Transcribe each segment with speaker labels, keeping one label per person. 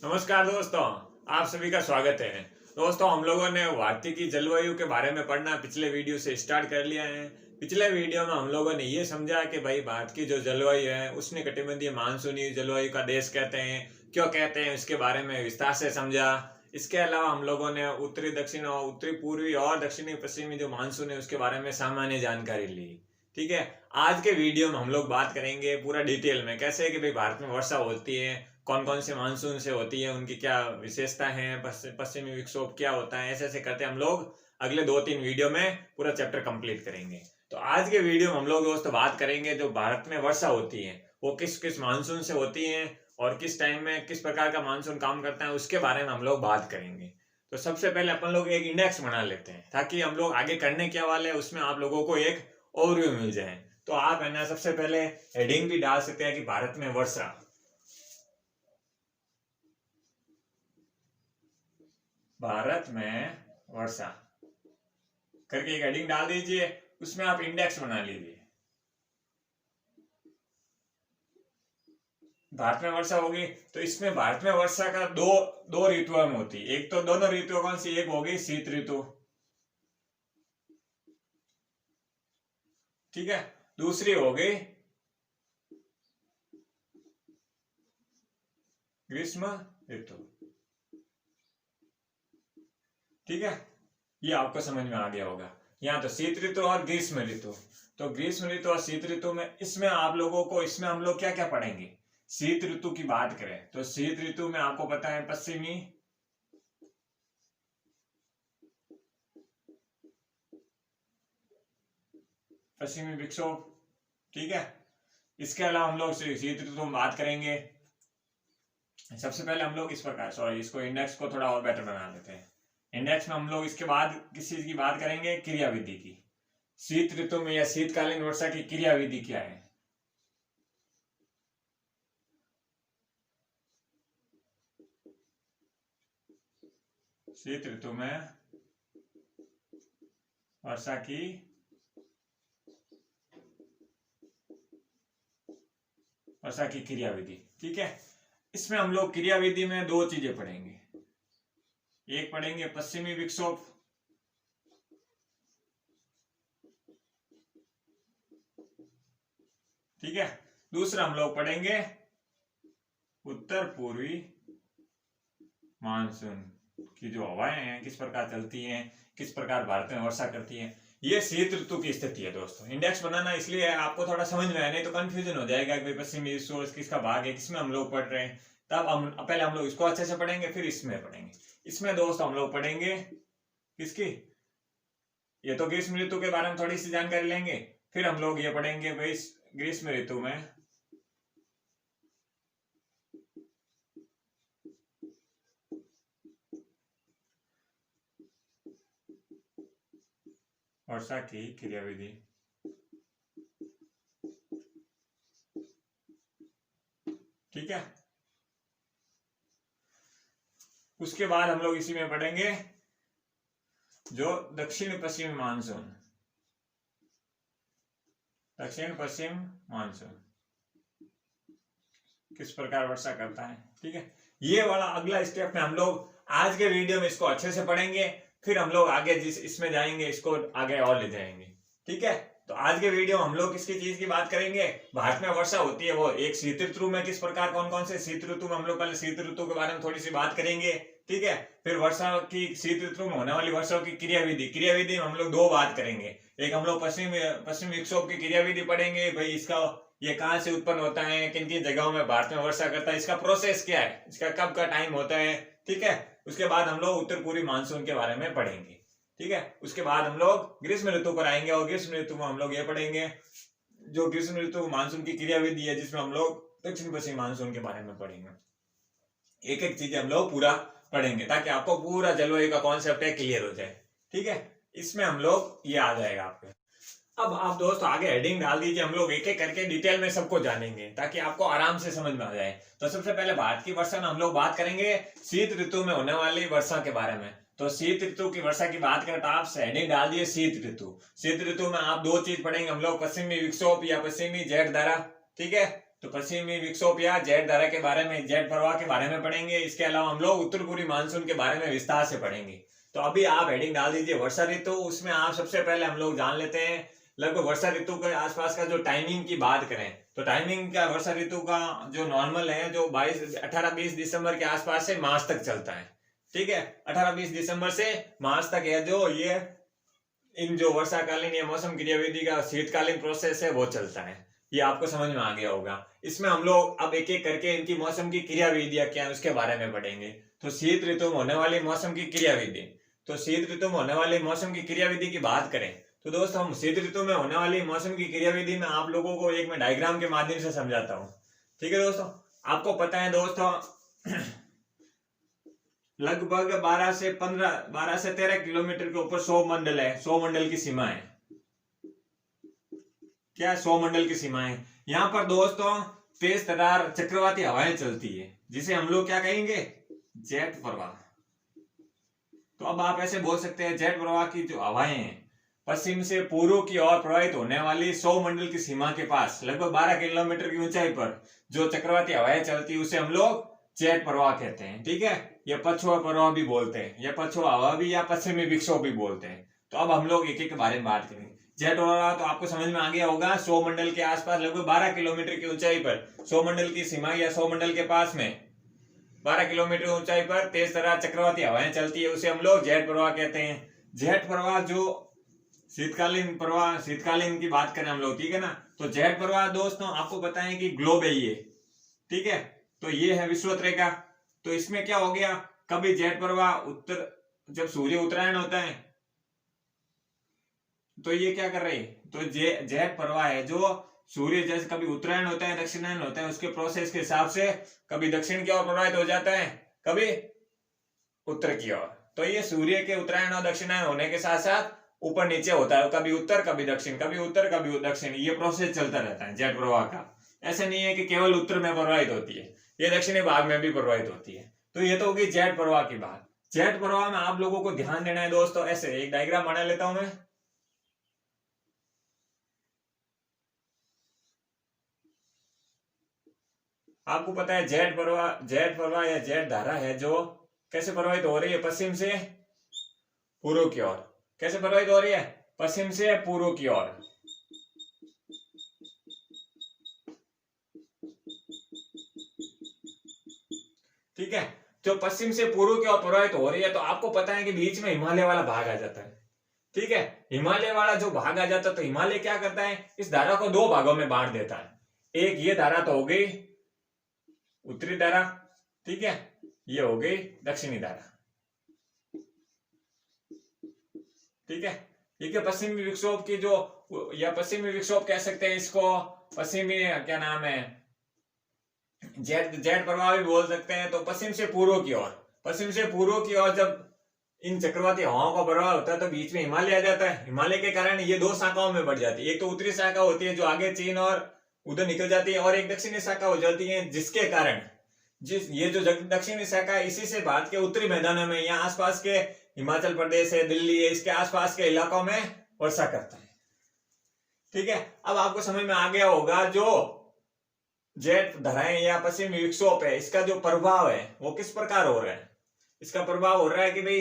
Speaker 1: नमस्कार दोस्तों, आप सभी का स्वागत है। दोस्तों, हम लोगों ने भारतीय की जलवायु के बारे में पढ़ना पिछले वीडियो से स्टार्ट कर लिया है। पिछले वीडियो में हम लोगों ने ये समझा कि भाई भारत की जो जलवायु है उष्णकटिबंधीय मानसूनी जलवायु का देश कहते हैं। क्यों कहते हैं इसके बारे में विस्तार से समझा। इसके अलावा हम लोगों ने उत्तरी दक्षिण और उत्तरी पूर्वी और दक्षिणी पश्चिमी जो मानसून है उसके बारे में सामान्य जानकारी ली। ठीक है, आज के वीडियो में हम लोग बात करेंगे पूरा डिटेल में कैसे है कि भाई भारत में वर्षा होती है, कौन कौन से मानसून से होती है, उनकी क्या विशेषता है, पश्चिमी विक्षोभ क्या होता है। ऐसे ऐसे करते हम लोग अगले 2-3 वीडियो में पूरा चैप्टर कंप्लीट करेंगे। तो आज के वीडियो में हम लोग दोस्तों बात करेंगे जो भारत में वर्षा होती है वो किस किस मानसून से होती है और किस टाइम में किस प्रकार का मानसून काम करता है उसके बारे में हम लोग बात करेंगे। तो सबसे पहले अपन लोग एक इंडेक्स बना लेते हैं ताकि हम लोग आगे करने क्या वाले हैं उसमें आप लोगों को एक ओवरव्यू मिल जाए। तो आप है ना सबसे पहले हेडिंग भी डाल सकते हैं कि भारत में वर्षा, भारत में वर्षा करके एक हेडिंग डाल दीजिए। उसमें आप इंडेक्स बना लीजिए। भारत में वर्षा होगी तो इसमें भारत में वर्षा का दो ऋतुओं में होती है। एक तो दोनों ऋतुओं कौन सी, एक होगी शीत ऋतु, ठीक है, दूसरी हो गई ग्रीष्म ऋतु। ठीक है, ये आपको समझ में आ गया होगा। यहाँ तो शीत ऋतु और ग्रीष्म ऋतु। तो ग्रीष्म ऋतु और शीत ऋतु में इसमें आप लोगों को इसमें हम लोग क्या क्या पढ़ेंगे। शीत ऋतु की बात करें तो शीत ऋतु में आपको पता है पश्चिमी विक्षोभ, ठीक है। इसके अलावा हम लोग शीत ऋतु में बात करेंगे। सबसे पहले हम लोग इस प्रकार इसको इंडेक्स को थोड़ा और बेटर बना लेते हैं। इंडेक्स में हम लोग इसके बाद किस चीज की बात करेंगे, क्रियाविधि की। शीत ऋतु में या शीतकालीन वर्षा की क्रियाविधि क्या है। शीत ऋतु में वर्षा की क्रियाविधि, ठीक है। इसमें हम लोग क्रियाविधि में दो चीजें पढ़ेंगे। एक पढ़ेंगे पश्चिमी विक्षोभ, ठीक है। दूसरा हम लोग पढ़ेंगे उत्तर पूर्वी मानसून की जो हवाएं हैं किस प्रकार चलती हैं, किस प्रकार भारत में वर्षा करती हैं। ये शीत ऋतु की स्थिति है दोस्तों। इंडेक्स बनाना इसलिए आपको थोड़ा समझ में आए, नहीं तो कंफ्यूजन हो जाएगा कि पश्चिमी विक्षोभ किसका भाग है, किसमें हम लोग पढ़ रहे हैं। तब हम पहले हम लोग इसको अच्छे से पढ़ेंगे फिर इसमें पढ़ेंगे। इसमें दोस्त हम लोग पढ़ेंगे किसकी, ये तो ग्रीष्म ऋतु के बारे में थोड़ी सी जानकारी लेंगे। फिर हम लोग ये पढ़ेंगे भाई ग्रीष्म ऋतु में वर्षा की क्रियाविधि, ठीक है। उसके बाद हम लोग इसी में पढ़ेंगे जो दक्षिण पश्चिम मानसून, दक्षिण पश्चिम मानसून किस प्रकार वर्षा करता है, ठीक है। ये वाला अगला स्टेप में हम लोग आज के वीडियो में इसको अच्छे से पढ़ेंगे। फिर हम लोग आगे जिस इसमें जाएंगे इसको आगे और ले जाएंगे, ठीक है। तो आज के वीडियो में हम लोग किसकी चीज की बात करेंगे, भारत में वर्षा होती है वो एक शीत ऋतु में किस प्रकार कौन कौन से शीत ऋतु में हम लोग पहले शीत ऋतु के बारे में थोड़ी सी बात करेंगे, ठीक है। फिर वर्षा की शीत ऋतु में होने वाली वर्षा की क्रियाविधि में हम लोग दो बात करेंगे। एक हम लोग पश्चिम विक्षोभ की क्रियाविधि पढ़ेंगे, भाई इसका ये कहाँ से उत्पन्न होता है, किन किन जगहों में भारत में वर्षा करता है, इसका प्रोसेस क्या है, इसका कब का टाइम होता है, ठीक है। उसके बाद हम लोग उत्तर पूर्वी मानसून के बारे में पढ़ेंगे, ठीक है। उसके बाद हम लोग ग्रीष्म ऋतु पर आएंगे और ग्रीष्म ऋतु में हम लोग ये पढ़ेंगे जो ग्रीष्म ऋतु मानसून की क्रियाविधि है जिसमें हम लोग दक्षिण पश्चिम मानसून के बारे में पढ़ेंगे। एक एक चीज हम लोग पूरा पढ़ेंगे ताकि आपको पूरा जलवायु का कॉन्सेप्ट है क्लियर हो जाए, ठीक है। इसमें हम लोग ये आ जाएगा आपके। अब आप दोस्त आगे हेडिंग डाल दीजिए, हम लोग एक एक करके डिटेल में सबको जानेंगे ताकि आपको आराम से समझ में आ जाए। तो सबसे पहले भारत की वर्षा में हम लोग बात करेंगे शीत ऋतु में होने वाली वर्षा के बारे में। तो शीत ऋतु की वर्षा की बात करें तो आप हेडिंग डाल दिए शीत ऋतु। शीत ऋतु में आप दो चीज पढ़ेंगे हम लोग, पश्चिमी विक्षोभ या पश्चिमी जेठ धारा, ठीक है। तो पश्चिमी विक्षोभ या जेट धारा के बारे में, जेट प्रवाह के बारे में पढ़ेंगे। इसके अलावा हम लोग उत्तर पूर्वी मानसून के बारे में विस्तार से पढ़ेंगे। तो अभी आप हेडिंग डाल दीजिए वर्षा ऋतु। उसमें आप सबसे पहले हम लोग जान लेते हैं लगभग वर्षा ऋतु के आसपास का जो टाइमिंग की बात करें तो टाइमिंग का वर्षा ऋतु का जो नॉर्मल है जो 18-20 दिसंबर के आसपास से मार्च तक चलता है। ठीक है, 18-20 दिसंबर से मार्च तक है जो ये इन जो वर्षाकालीन या मौसम क्रियाविधि का शीतकालीन प्रोसेस है वो चलता है। ये आपको समझ में आ गया होगा। इसमें हम लोग अब एक एक करके इनकी मौसम की क्रियाविधियां क्या है उसके बारे में पढ़ेंगे। तो शीत ऋतु में होने वाली मौसम की क्रियाविधि, तो शीत ऋतु में होने वाली मौसम की क्रियाविधि की बात करें तो दोस्तों हम शीत ऋतु में होने वाली मौसम की क्रियाविधि में आप लोगों को एक मैं डायग्राम के माध्यम से समझाता हूँ। ठीक है दोस्तों, आपको पता है दोस्तों लगभग 12 से 13 किलोमीटर के ऊपर सौरमंडल है। सौरमंडल की सीमा है क्या? सौरमंडल की सीमा है। यहाँ पर दोस्तों तेज तरार चक्रवाती हवाएं चलती है जिसे हम लोग क्या कहेंगे? जेट प्रवाह। तो अब आप ऐसे बोल सकते हैं जेट प्रवाह की जो हवाएं हैं पश्चिम से पूर्व की ओर प्रवाहित होने वाली सौरमंडल की सीमा के पास लगभग 12 किलोमीटर की ऊंचाई पर जो चक्रवाती हवाएं चलती है उसे हम लोग जेट प्रवाह कहते हैं। ठीक है, या पछुआ प्रवाह भी बोलते हैं, या पछुआ हवा भी, या पश्चिमी विक्षोभ भी बोलते हैं। तो अब हम लोग एक एक के बारे में बात करेंगे। जेट प्रवाह तो आपको समझ में आ गया होगा, सौरमंडल के आसपास लगभग 12 किलोमीटर की ऊंचाई पर सौरमंडल की सीमा या सौरमंडल के पास में 12 किलोमीटर ऊंचाई पर तेज तरार चक्रवाती हवाएं चलती है उसे हम लोग जेट प्रवाह कहते हैं। जेट प्रवाह जो शीतकालीन की बात करें हम लोग, ठीक है ना, तो जेट प्रवाह दोस्तों आपको बताएं कि ग्लोब है ये। ठीक है, तो ये है विषुवत रेखा। तो इसमें क्या हो गया, कभी जेट प्रवाह जब सूर्य उत्तरायण होता है तो ये क्या कर रहे हैं, तो जेट प्रवाह है जो सूर्य जैसे कभी उत्तरायण होता है दक्षिणायन होता है उसके प्रोसेस के हिसाब से कभी दक्षिण की ओर प्रवाहित हो जाता है कभी उत्तर की ओर। तो ये सूर्य के उत्तरायण और दक्षिणायन होने के साथ साथ ऊपर नीचे होता है, कभी उत्तर कभी दक्षिण, कभी उत्तर कभी दक्षिण, ये प्रोसेस चलता रहता है जेट प्रवाह का। ऐसा नहीं है कि केवल उत्तर में प्रवाहित होती है, ये दक्षिणी भाग में भी प्रवाहित होती है। तो ये तो होगी जेट प्रवाह की बात। जेट प्रवाह में आप लोगों को ध्यान देना है दोस्तों, ऐसे एक डायग्राम बना लेता हूं मैं। आपको पता है जेट प्रवाह या जेट धारा है जो कैसे प्रवाहित हो रही है? पश्चिम से पूर्व की ओर। कैसे प्रवाहित हो रही है? पश्चिम से पूर्व की ओर। ठीक है, जो पश्चिम से पूर्व की ओर प्रवाहित हो रही है तो आपको पता है कि बीच में हिमालय वाला भाग आ जाता है। ठीक है, हिमालय वाला जो भाग आ जाता है तो हिमालय क्या करता है, इस धारा को दो भागों में बांट देता है। एक ये धारा तो हो गई उत्तरी धारा, ठीक है, ये हो गई दक्षिणी धारा। ठीक है, ये पश्चिमी विक्षोभ की जो, या पश्चिमी विक्षोभ कह सकते हैं इसको, पश्चिमी क्या नाम है, जेट प्रवाह भी बोल सकते हैं। तो पश्चिम से पूर्व की ओर, पश्चिम से पूर्व की ओर जब इन चक्रवाती हवाओं का प्रवाह होता है तो बीच में हिमालय आ जाता है। हिमालय के कारण ये दो शाखाओं में बढ़ जाती है। एक तो उत्तरी शाखा होती है जो आगे चीन और उधर निकल जाती है, और एक दक्षिणी शाखा हो जाती है जिसके कारण ये जो दक्षिणी शाखा इसी से भारत के उत्तरी मैदानों में, यहाँ आसपास के हिमाचल प्रदेश है, दिल्ली है, इसके आसपास के इलाकों में वर्षा करता है। ठीक है, अब आपको समझ में आ गया होगा जो जेट धाराएं या पश्चिमी विक्षोभ है इसका जो प्रभाव है वो किस प्रकार हो रहा है। इसका प्रभाव हो रहा है कि भाई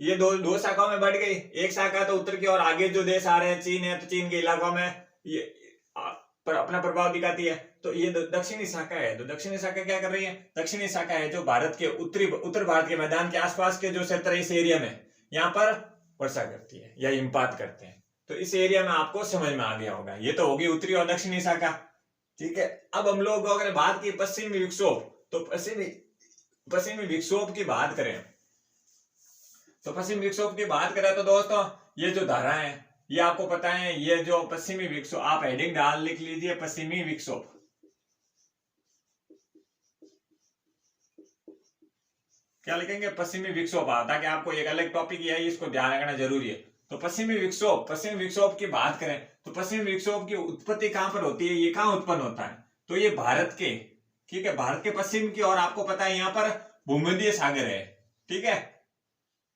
Speaker 1: ये दो शाखाओं में बढ़ गई। एक शाखा तो उत्तर की ओर आगे जो देश आ रहे हैं, चीन है तो चीन के इलाकों में ये अपना प्रभाव दिखाती है। तो ये दक्षिणी शाखा है, तो दक्षिणी शाखा क्या कर रही है, दक्षिणी शाखा है जो भारत के उत्तर भारत के मैदान के आसपास के जो क्षेत्र है इस एरिया में यहाँ पर वर्षा करती है या हिमपात करते हैं। तो इस एरिया में आपको समझ में आ गया होगा, ये तो होगी उत्तरी और दक्षिणी शाखा। ठीक है, अब हम लोग अगर बात की पश्चिमी विक्षोभ, तो पश्चिमी विक्षोभ की बात करें तो पश्चिमी विक्षोभ की बात करें तो दोस्तों ये जो धारा है ये आपको पता है, ये जो पश्चिमी विक्षोभ, आप हेडिंग डाल लिख लीजिए पश्चिमी विक्षोभ। क्या लिखेंगे? पश्चिमी विक्षोभ, ताकि आपको एक अलग टॉपिक है इसको ध्यान रखना जरूरी है। तो पश्चिमी विक्षोभ की बात करें तो पश्चिमी विक्षोभ की उत्पत्ति कहां पर होती है, ये कहां उत्पन्न होता है, तो ये भारत के, ठीक है, भारत के पश्चिम की ओर आपको पता है यहाँ पर भूमध्य सागर है। ठीक है,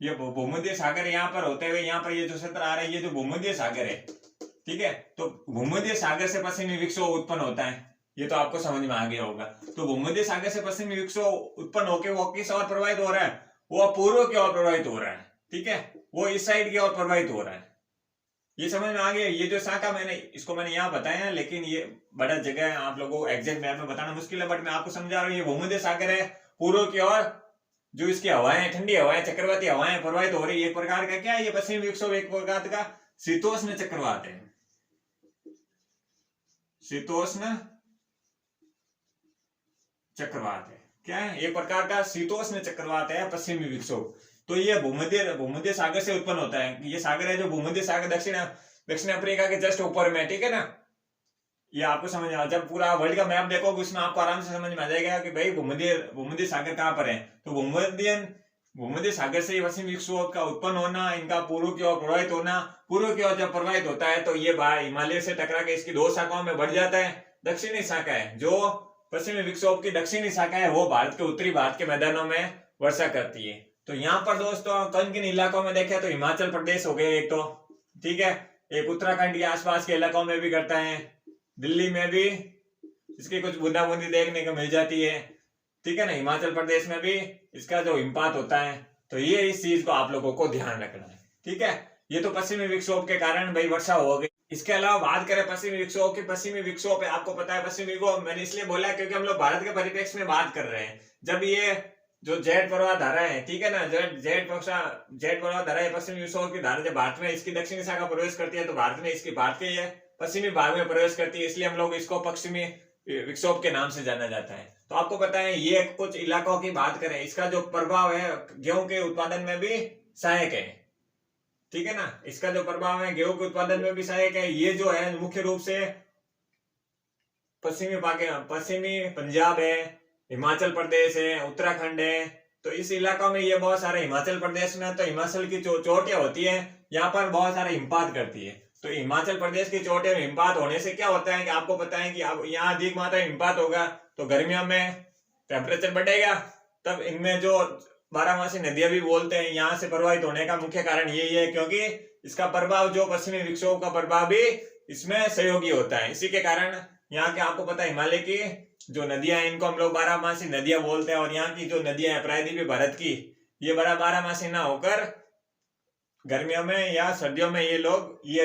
Speaker 1: ये भूमध्य सागर यहाँ पर होते हुए यहाँ पर ये जो क्षेत्र आ रहा है ये जो भूमध्य सागर है। ठीक है, तो भूमध्य सागर से पश्चिमी विक्षोभ उत्पन्न होता है। ये तो आपको समझ में आ गया होगा। तो भूमध्य सागर से पश्चिमी विक्षोभ उत्पन्न होकर वो किस ओर प्रवाहित हो रहा है, वो पूर्व की ओर प्रवाहित हो रहा है, ठीक है, वो इस साइड की ओर प्रवाहित हो रहा है। ये समझ में आ गया। ये जो शाखा मैंने यहाँ बताया, लेकिन ये बड़ा जगह है, आप लोगों को एग्जैक्ट मैप में बताना मुश्किल है, बट मैं आपको समझा रहा हूँ। ये भूमध्य सागर है, पूर्व की ओर जो इसकी हवाएं, ठंडी हवाएं, चक्रवाती हवाएं प्रवाहित हो रही है। एक प्रकार का क्या है ये पश्चिमी विक्षोभ, एक प्रकार का शीतोष्ण चक्रवात है, शीतोष्ण चक्रवात है। क्या है, एक प्रकार का शीतोष्ण चक्रवात है पश्चिमी विक्षोभ। तो ये भूमध्य सागर से उत्पन्न होता है। ये सागर है जो भूमध्य सागर दक्षिण अफ्रीका के जस्ट ऊपर में, ठीक है ना। ये आपको समझ में, जब पूरा वर्ल्ड का मैप देखोगे उसमें आपको आराम से समझ में आ जाएगा कि भाई भूमध्य सागर कहाँ पर है। तो भूमध्य सागर से पश्चिमी विक्षोभ का उत्पन्न होना, इनका पूर्व की ओर प्रवाहित होना, पूर्व की ओर जब प्रवाहित होता है तो ये हिमालय से टकरा के इसकी दो शाखाओं में बढ़ जाता है। दक्षिणी शाखा है जो पश्चिमी विक्षोभ की दक्षिणी शाखा है, वो भारत के उत्तरी भारत के मैदानों में वर्षा करती है। तो यहाँ पर दोस्तों किन किन इलाकों में देखें तो हिमाचल प्रदेश हो गए एक तो, ठीक है, एक उत्तराखंड के आसपास के इलाकों में भी करता है, दिल्ली में भी इसकी कुछ बूंदाबूंदी देखने को मिल जाती है, ठीक है ना, हिमाचल प्रदेश में भी इसका जो हिमपात होता है। तो ये इस चीज को आप लोगों को ध्यान रखना है, ठीक है। ये तो पश्चिमी विक्षोभ के कारण भाई वर्षा हो गई। इसके अलावा बात करें पश्चिमी विक्षोभ की, पश्चिमी विक्षोभ है, आपको पता है पश्चिमी विक्षोभ मैंने इसलिए बोला क्योंकि हम लोग भारत के परिप्रेक्ष्य में बात कर रहे हैं। जब ये जो जेट प्रवाह धारा है, ठीक है ना, जेट प्रवाह धारा है पश्चिमी विक्षोभ की धारा, जब भारत में इसकी दक्षिणी शाखा प्रवेश करती है तो भारत के पश्चिमी भाग में प्रवेश करती है, इसलिए हम लोग इसको पश्चिमी विक्षोभ के नाम से जाना जाता है। तो आपको पता है ये कुछ इलाकों की बात करें, इसका जो प्रभाव है गेहूं के उत्पादन में भी सहायक है, ठीक है ना, इसका जो प्रभाव है गेहूं के उत्पादन में भी सहायक है। ये जो है मुख्य रूप से पश्चिमी पंजाब है, हिमाचल प्रदेश है, उत्तराखंड है। तो इस इलाकों में ये बहुत सारे, हिमाचल प्रदेश में तो हिमाचल की चोटियां होती है, यहाँ पर बहुत सारे हिमपात करती है। तो हिमाचल प्रदेश की चोटियों में हिमपात होने से क्या होता है कि आपको पता है कि अब यहाँ अधिक मात्रा में हिमपात होगा तो गर्मियों में टेम्परेचर बढ़ेगा। तब इनमें जो बारहमासी नदियां भी बोलते हैं, यहाँ से प्रभावित होने का मुख्य कारण यही है क्योंकि इसका प्रभाव, जो पश्चिमी विक्षोभ का प्रभाव भी इसमें सहयोगी होता है। इसी के कारण यहाँ के आपको पता है हिमालय की जो नदियां हैं इनको हम लोग बारहमासी नदियां बोलते हैं, और यहाँ की जो नदियां हैं प्रायद्वीपीय भारत की, ये बारहमासी ना होकर गर्मियों में या सर्दियों में ये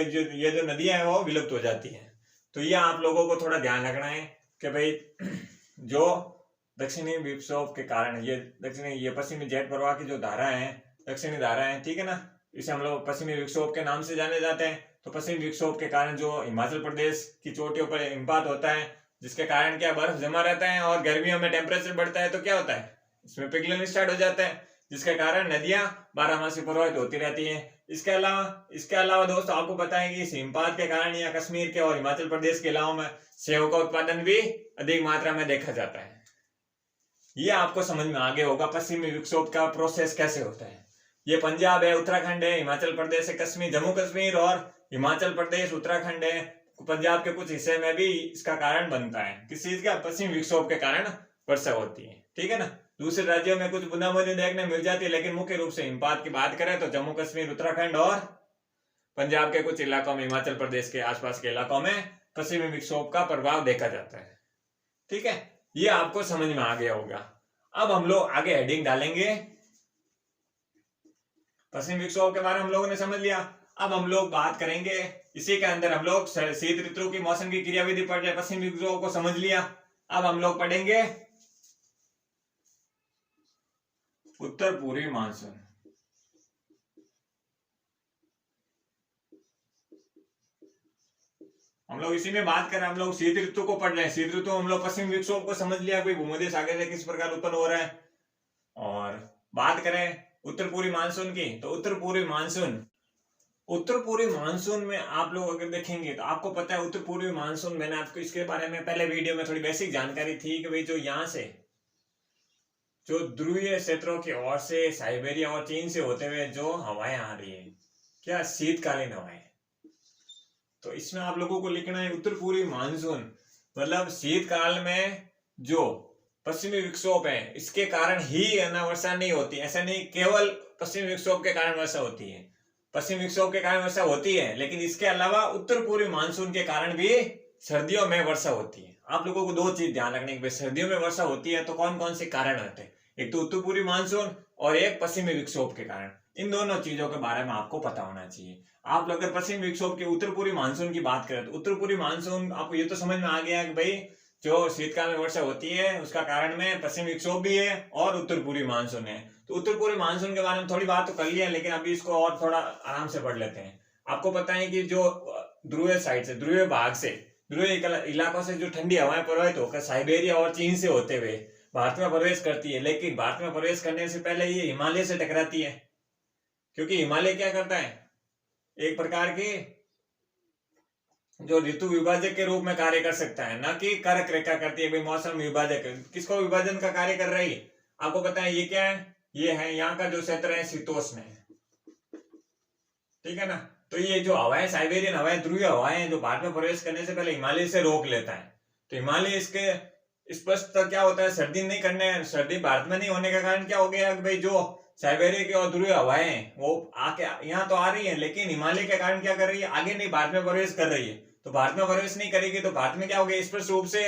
Speaker 1: जो नदियां हैं वो विलुप्त हो जाती हैं। तो ये आप लोगों को थोड़ा ध्यान रखना है कि भाई जो दक्षिणी विक्षोभ के कारण ये पश्चिमी जेट प्रवाह की जो धारा है, दक्षिणी धारा है, ठीक है ना, इसे हम लोग पश्चिमी विक्षोभ के नाम से जाने जाते हैं। तो पश्चिमी विक्षोभ के कारण जो हिमाचल प्रदेश की चोटियों पर हिमपात होता है, जिसके कारण क्या बर्फ जमा रहता है और गर्मियों में टेम्परेचर बढ़ता है, तो क्या होता है इसमें पिघलन स्टार्ट हो जाता है, जिसके कारण नदियां बारहमासी प्रवाहित होती रहती हैं। इसके अलावा दोस्तों आपको पता है कि इस हिमपात के कारण या कश्मीर के और हिमाचल प्रदेश के इलाकों में सेब का उत्पादन भी अधिक मात्रा में देखा जाता है। ये आपको समझ में आ गया होगा पश्चिमी विक्षोभ का प्रोसेस कैसे होता है। ये पंजाब है, उत्तराखंड है, हिमाचल प्रदेश है, कश्मीर, जम्मू कश्मीर और हिमाचल प्रदेश, उत्तराखंड है, पंजाब के कुछ हिस्से में भी इसका कारण बनता है। किस चीज का? पश्चिमी विक्षोभ के कारण वर्षा होती है, ठीक है ना। दूसरे राज्यों में कुछ बूंदाबांदी देखने मिल जाती है, लेकिन मुख्य रूप से हिमपात की बात करें तो जम्मू कश्मीर, उत्तराखंड और पंजाब के कुछ इलाकों में, हिमाचल प्रदेश के आसपास के इलाकों में पश्चिमी विक्षोभ का प्रभाव देखा जाता है, ठीक है। ये आपको समझ में आ गया होगा। अब हम लोग आगे हेडिंग डालेंगे, पश्चिमी विक्षोभ के बारे में हम लोगों ने समझ लिया। अब हम लोग बात करेंगे, इसी के अंदर हम लोग शीत ऋतु की मौसम की क्रियाविधि पढ़ रहे, पश्चिमी विक्षोभ को समझ लिया। अब हम लोग पढ़ेंगे उत्तर पूर्वी मानसून। हम लोग इसी में बात करें, हम लोग शीत ऋतु को पढ़ रहे हैं। शीत ऋतु हम लोग पश्चिमी विक्षोभ को समझ लिया, कोई भूमध्य सागर से किस प्रकार उत्पन्न हो रहा है। और बात करें उत्तर पूर्वी मानसून की, तो उत्तर पूर्वी मानसून में आप लोग अगर देखेंगे तो आपको पता है उत्तर पूर्वी मानसून, मैंने आपको इसके बारे में पहले वीडियो में थोड़ी बेसिक जानकारी थी कि भाई जो यहाँ से जो ध्रुवीय क्षेत्रों की ओर से साइबेरिया और चीन से होते हुए जो हवाएं आ रही है, क्या शीतकालीन हवाएं। तो इसमें आप लोगों को लिखना है उत्तर पूर्वी मानसून, मतलब शीतकाल में जो पश्चिमी विक्षोभ है इसके कारण ही वर्षा नहीं होती। ऐसा नहीं केवल पश्चिमी विक्षोभ के कारण वर्षा होती है, पश्चिमी विक्षोभ के कारण वर्षा होती है, लेकिन इसके अलावा उत्तर पूर्वी मानसून के कारण भी सर्दियों में वर्षा होती है। आप लोगों को दो चीज ध्यान रखने की, सर्दियों में वर्षा होती है तो कौन कौन से कारण होते हैं, एक तो उत्तर पूर्वी मानसून और एक पश्चिमी विक्षोभ के कारण। इन दोनों चीजों के बारे में आपको पता होना चाहिए। आप लोग अगर पश्चिमी विक्षोभ के उत्तर पूर्वी मानसून की बात करें तो उत्तर पूर्वी मानसून आपको ये तो समझ में आ गया कि भाई जो शीतकाल में वर्षा होती है उसका कारण में पश्चिमी विक्षोभ भी है और उत्तर पूर्वी मानसून है। तो उत्तर पूर्वी मानसून के बारे में थोड़ी बात तो कर लिया, लेकिन अभी इसको और थोड़ा आराम से पढ़ लेते हैं। आपको पता है कि जो ध्रुवीय साइड से, ध्रुवीय भाग से, ध्रुवीय इलाकों से जो ठंडी हवाएं प्रवाहित होकर साइबेरिया और चीन से होते हुए भारत में प्रवेश करती है, लेकिन भारत में प्रवेश करने से पहले ये हिमालय से टकराती है, क्योंकि हिमालय क्या करता है, एक प्रकार की जो ऋतु विभाजक के रूप में कार्य कर सकता है, ना कि कारक रेखा करती है भाई मौसम विभाजक। किसको विभाजन का कार्य कर रही है आपको पता है, ये क्या है, ये है यहाँ का जो क्षेत्र है शीतोष्ण है, ठीक है ना। तो ये जो हवाएं साइबेरियन हवाएं, ध्रुवीय हवाएं जो भारत में प्रवेश करने से पहले हिमालय से रोक लेता है। तो हिमालय इसके स्पष्ट क्या होता है, सर्दी नहीं करने, सर्दी भारत में नहीं होने का कारण क्या हो गया भाई, जो साइबेरिया की और ध्रुवीय हवाएं वो आके यहाँ तो आ रही है, लेकिन हिमालय के कारण क्या कर रही है, आगे नहीं भारत में प्रवेश कर रही है। तो भारत में प्रवेश नहीं करेगी तो भारत में क्या हो गया, स्पष्ट रूप से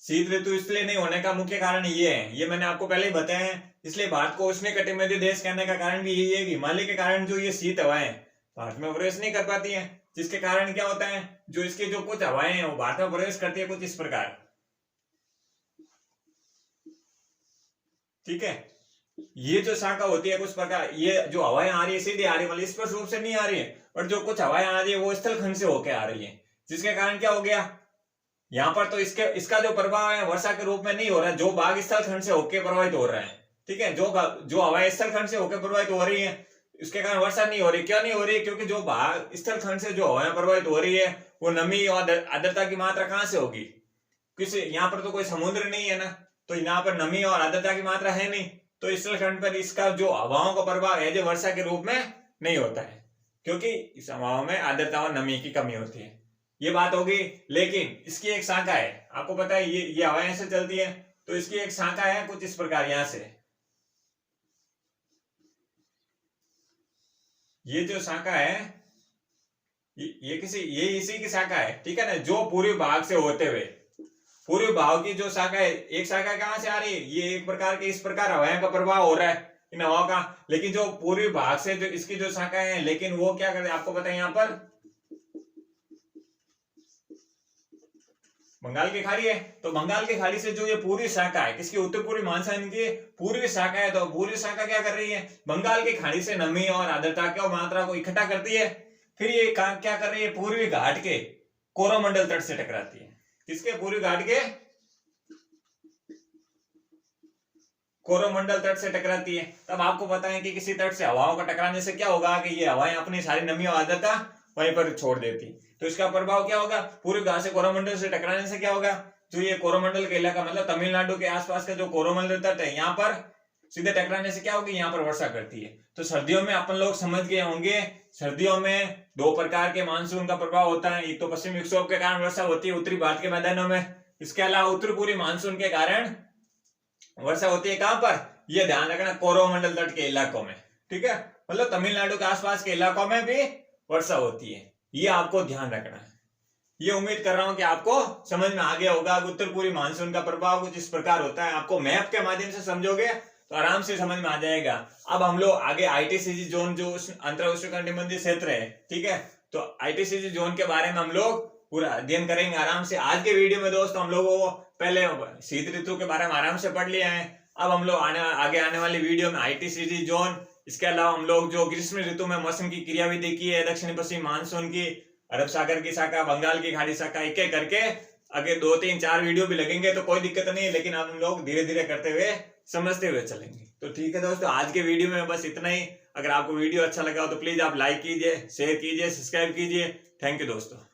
Speaker 1: शीत ऋतु इसलिए नहीं होने का मुख्य कारण ये है, ये मैंने आपको पहले ही बताया है। इसलिए भारत को उष्णकटिबंधीय देश कहने का कारण भी यही है, हिमालय के कारण जो ये शीत हवाएं भारत में प्रवेश नहीं कर पाती हैं, जिसके कारण क्या होता है, जो इसके जो कुछ हवाएं हैं वो भारत में प्रवेश करती है कुछ इस प्रकार, ठीक है। ये जो शाखा होती है कुछ प्रकार, ये जो हवाएं आ रही है सीधी आ रही है, मतलब स्पष्ट रूप से नहीं आ रही है, और जो कुछ हवाएं आ रही है वो स्थल खंड से होकर आ रही है, जिसके कारण क्या हो गया, यहाँ पर तो इसका जो प्रभाव है वर्षा के रूप में नहीं हो रहा है, जो भाग स्थल खंड से होकर प्रभावित हो रहा है, ठीक है। जो हवाएं स्थल खंड से होकर प्रभावित हो रही है उसके कारण वर्षा नहीं हो रही। क्यों नहीं हो रही, क्योंकि जो भाग स्थल खंड से जो हवाएं प्रभावित हो रही है वो नमी और आर्द्रता की मात्रा कहां से होगी, किसी यहाँ पर तो कोई समुद्र नहीं है ना, तो यहाँ पर नमी और आर्द्रता की मात्रा है नहीं, तो स्थल खंड पर इसका जो हवाओं का प्रभाव है जो वर्षा के रूप में नहीं होता है, क्योंकि इस हवाओं में आर्द्रता और नमी की कमी होती है। ये बात होगी। लेकिन इसकी एक शाखा है, आपको पता है ये हवाएं ऐसे चलती है, तो इसकी एक शाखा है कुछ इस प्रकार, यहां से ये जो शाखा है ये इसी की शाखा है, ठीक है ना, जो पूर्वी भाग से होते हुए, पूर्वी भाग की जो शाखा है, एक शाखा कहां से आ रही है, ये एक प्रकार के इस प्रकार हवाएं का प्रभाव हो रहा है इन हवाओं का, लेकिन जो पूर्वी भाग से जो इसकी जो शाखा है, लेकिन वो क्या करते हैं आपको पता है, यहाँ पर बंगाल की खाड़ी है, तो बंगाल की खाड़ी से जो ये पूरी शाखा है किसकी, उत्तर पूर्वी मानसून की पूर्वी शाखा है, तो पूर्वी शाखा क्या कर रही है, बंगाल की खाड़ी से नमी और आर्द्रता की मात्रा को इकट्ठा करती है, फिर ये क्या कर रही है, पूर्वी घाट के कोरोमंडल तट से टकराती है, किसके, पूर्वी घाट के कोरोमंडल तट से टकराती है। तब आपको पता है कि किसी तट से हवाओं का टकराने से क्या होगा कि ये हवाएं अपनी सारी नमी और आर्द्रता वहीं पर छोड़ देती, तो इसका प्रभाव क्या होगा, पूर्वी घाट से कोरोमंडल से टकराने से क्या होगा, जो ये कोरोमंडल का इलाका मतलब तमिलनाडु के आसपास का जो कोरोमंडल तट है, यहाँ पर सीधे टकराने से क्या होगी, यहाँ पर वर्षा करती है। तो सर्दियों में अपन लोग समझ गए होंगे, सर्दियों में दो प्रकार के मानसून का प्रभाव होता है, एक तो पश्चिमी विक्षोभ के कारण वर्षा होती है उत्तरी भारत के मैदानों में, इसके अलावा उत्तर पूर्वी मानसून के कारण वर्षा होती है कहां पर, यह ध्यान रखना, कोरोमंडल तट के इलाकों में, ठीक है, मतलब तमिलनाडु के आसपास के इलाकों में भी वर्षा होती है, ये आपको ध्यान रखना है। ये उम्मीद कर रहा हूं कि आपको समझ में आ गया होगा। उत्तर पूर्वी मानसून का प्रभाव कुछ इस प्रकार होता है, आपको मैप के माध्यम से समझोगे तो आराम से समझ में आ जाएगा। अब हम लोग आगे आईटीसीजी जोन जो अंतर उष्णकटिबंधीय क्षेत्र है, ठीक है, तो आईटीसीजी जोन के बारे में हम लोग पूरा अध्ययन करेंगे आराम से। आज के वीडियो में दोस्तों हम लोगों को पहले शीत ऋतु के बारे में आराम से पढ़ लिया है, अब हम लोग आगे आने वाली वीडियो में आईटीसीजी जोन, इसके अलावा हम लोग जो ग्रीष्म ऋतु में मौसम की क्रियाविधि की है, दक्षिण पश्चिम मानसून की, अरब सागर की शाखा, बंगाल की खाड़ी शाखा, एक एक करके आगे 2 3 4 वीडियो भी लगेंगे तो कोई दिक्कत नहीं है, लेकिन अब हम लोग धीरे धीरे करते हुए समझते हुए चलेंगे। तो ठीक है दोस्तों, आज के वीडियो में बस इतना ही। अगर आपको वीडियो अच्छा लगा हो तो प्लीज आप लाइक कीजिए, शेयर कीजिए, सब्सक्राइब कीजिए। थैंक यू दोस्तों।